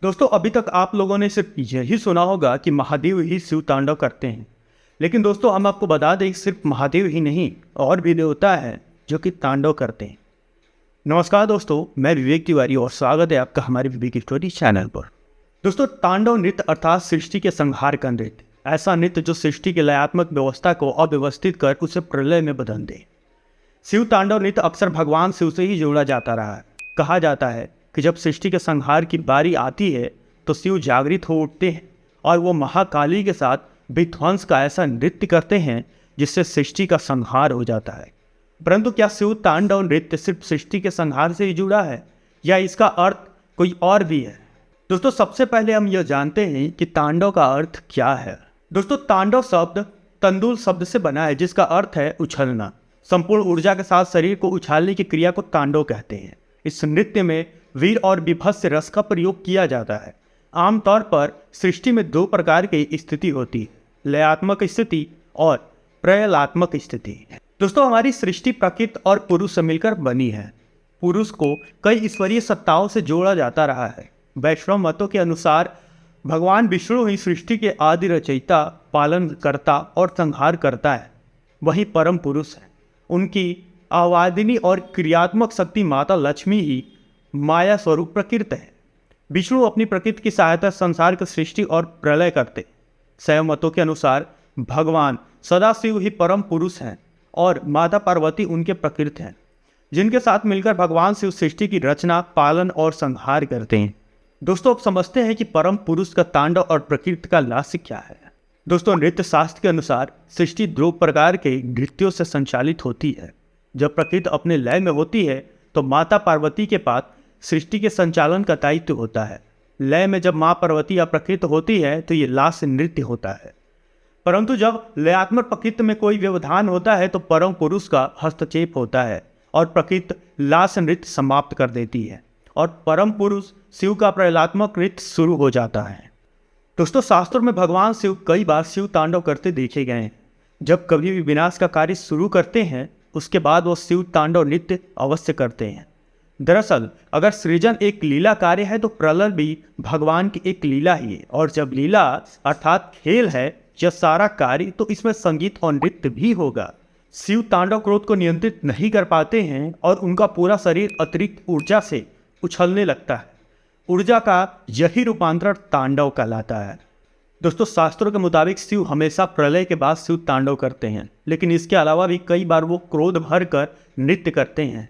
दोस्तों अभी तक आप लोगों ने सिर्फ यही सुना होगा कि महादेव ही शिव तांडव करते हैं। लेकिन दोस्तों हम आपको बता दें कि सिर्फ महादेव ही नहीं और भी देवता है जो कि तांडव करते हैं। नमस्कार दोस्तों, मैं विवेक तिवारी और स्वागत है आपका हमारे विवेक स्टोरी चैनल पर। दोस्तों तांडव नृत्य अर्थात सृष्टि के संहार का नृत्य, ऐसा नृत्य जो सृष्टि की लयात्मक व्यवस्था को अव्यवस्थित कर उसे प्रलय में बदल दे। शिव तांडव नृत्य अक्सर भगवान शिव से ही जोड़ा जाता रहा है। कहा जाता है कि जब सृष्टि के संहार की बारी आती है तो शिव जागृत हो उठते हैं और वो महाकाली के साथ विध्वंस का ऐसा नृत्य करते हैं जिससे सृष्टि का संहार हो जाता है। परंतु क्या शिव तांडव नृत्य सिर्फ सृष्टि के संहार से ही जुड़ा है या इसका अर्थ कोई और भी है? दोस्तों सबसे पहले हम यह जानते हैं कि तांडव का अर्थ क्या है। दोस्तों तांडव शब्द तंदुल शब्द से बना है जिसका अर्थ है उछलना। संपूर्ण ऊर्जा के साथ शरीर को उछालने की क्रिया को तांडव कहते हैं। इस नृत्य में वीर और विभत्स रस का प्रयोग किया जाता है। आमतौर पर सृष्टि में दो प्रकार की स्थिति होती है, लयात्मक स्थिति और प्रलयात्मक स्थिति। दोस्तों हमारी सृष्टि प्रकृति और पुरुष से मिलकर बनी है। पुरुष को कई ईश्वरीय सत्ताओं से जोड़ा जाता रहा है। वैष्णव मतों के अनुसार भगवान विष्णु ही सृष्टि के आदि रचयिता, पालन करता और संहार करता है। वही परम पुरुष है। उनकी आवादिनी और क्रियात्मक शक्ति माता लक्ष्मी ही माया स्वरूप प्रकृति है। विष्णु अपनी प्रकृति की सहायता संसार की सृष्टि और प्रलय करते। शैव मतों के अनुसार भगवान सदाशिव ही परम पुरुष हैं और माता पार्वती उनके प्रकृति हैं, जिनके साथ मिलकर भगवान शिव सृष्टि की रचना, पालन और संहार करते हैं। दोस्तों अब समझते हैं कि परम पुरुष का तांडव और प्रकृति का लास्य क्या है। दोस्तों नृत्य शास्त्र के अनुसार सृष्टि दो प्रकार के नृत्यों से संचालित होती है। जब प्रकृति अपने लय में होती है तो माता पार्वती के पास सृष्टि के संचालन का दायित्व होता है। लय में जब माँ पार्वती या प्रकृति होती है तो ये लास्य नृत्य होता है। परंतु जब लयात्मक प्रकृति में कोई व्यवधान होता है तो परम पुरुष का हस्तक्षेप होता है और प्रकृति लास्य नृत्य समाप्त कर देती है और परम पुरुष शिव का प्रलयात्मक नृत्य शुरू हो जाता है। दोस्तों शास्त्रों में भगवान शिव कई बार शिव तांडव करते देखे गए हैं। जब कभी भी विनाश का कार्य शुरू करते हैं उसके बाद वो शिव तांडव नृत्य अवश्य करते हैं। दरअसल अगर सृजन एक लीला कार्य है तो प्रलय भी भगवान की एक लीला ही है, और जब लीला अर्थात खेल है यह सारा कार्य तो इसमें संगीत और नृत्य भी होगा। शिव तांडव क्रोध को नियंत्रित नहीं कर पाते हैं और उनका पूरा शरीर अतिरिक्त ऊर्जा से उछलने लगता है। ऊर्जा का यही रूपांतरण तांडव कहलाता है। दोस्तों शास्त्रों के मुताबिक शिव हमेशा प्रलय के बाद शिव तांडव करते हैं, लेकिन इसके अलावा भी कई बार वो क्रोध भर कर नृत्य करते हैं।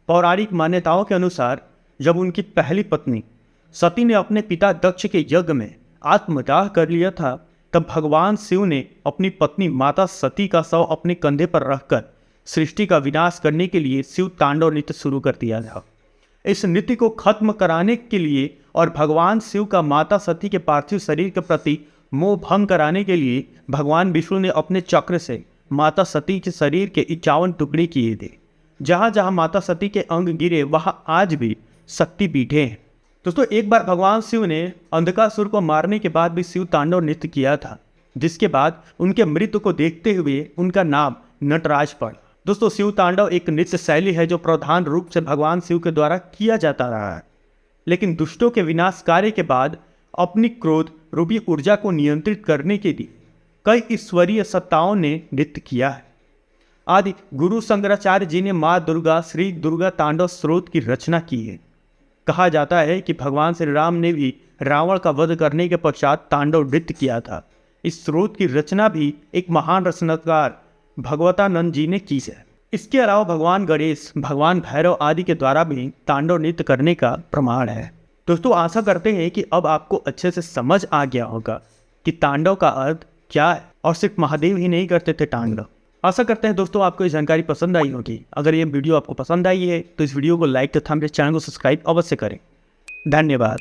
पौराणिक मान्यताओं के अनुसार जब उनकी पहली पत्नी सती ने अपने पिता दक्ष के यज्ञ में आत्मदाह कर लिया था तब भगवान शिव ने अपनी पत्नी माता सती का शव अपने कंधे पर रखकर सृष्टि का विनाश करने के लिए शिव तांडव नृत्य शुरू कर दिया था। इस नृत्य को खत्म कराने के लिए और भगवान शिव का माता सती के पार्थिव शरीर के प्रति मोह भंग कराने के लिए भगवान विष्णु ने अपने चक्र से माता सती के शरीर के 51 टुकड़े किए थे। जहाँ जहाँ माता सती के अंग गिरे वहाँ आज भी शक्ति पीठे हैं। दोस्तों एक बार भगवान शिव ने अंधकासुर को मारने के बाद भी शिव तांडव नृत्य किया था, जिसके बाद उनके मृत्यु को देखते हुए उनका नाम नटराज पड़ा। दोस्तों शिव तांडव एक नृत्य शैली है जो प्रधान रूप से भगवान शिव के द्वारा किया जाता रहा है, लेकिन दुष्टों के विनाश कार्य के बाद अपनी क्रोध रूपी ऊर्जा को नियंत्रित करने के लिए कई ईश्वरीय सत्ताओं ने नृत्य किया है। आदि गुरु शंकराचार्य जी ने माँ दुर्गा श्री दुर्गा तांडव स्रोत की रचना की है। कहा जाता है कि भगवान श्री राम ने भी रावण का वध करने के पश्चात तांडव नृत्य किया था। इस स्रोत की रचना भी एक महान रचनाकार भगवतानंद जी ने की है। इसके अलावा भगवान गणेश, भगवान भैरव आदि के द्वारा भी तांडव नृत्य करने का प्रमाण है। दोस्तों आशा करते हैं कि अब आपको अच्छे से समझ आ गया होगा कि तांडव का अर्थ क्या है और सिर्फ महादेव ही नहीं करते थे तांडव। आशा करते हैं दोस्तों आपको ये जानकारी पसंद आई होगी। अगर ये वीडियो आपको पसंद आई है तो इस वीडियो को लाइक तथा मेरे चैनल को सब्सक्राइब अवश्य करें। धन्यवाद।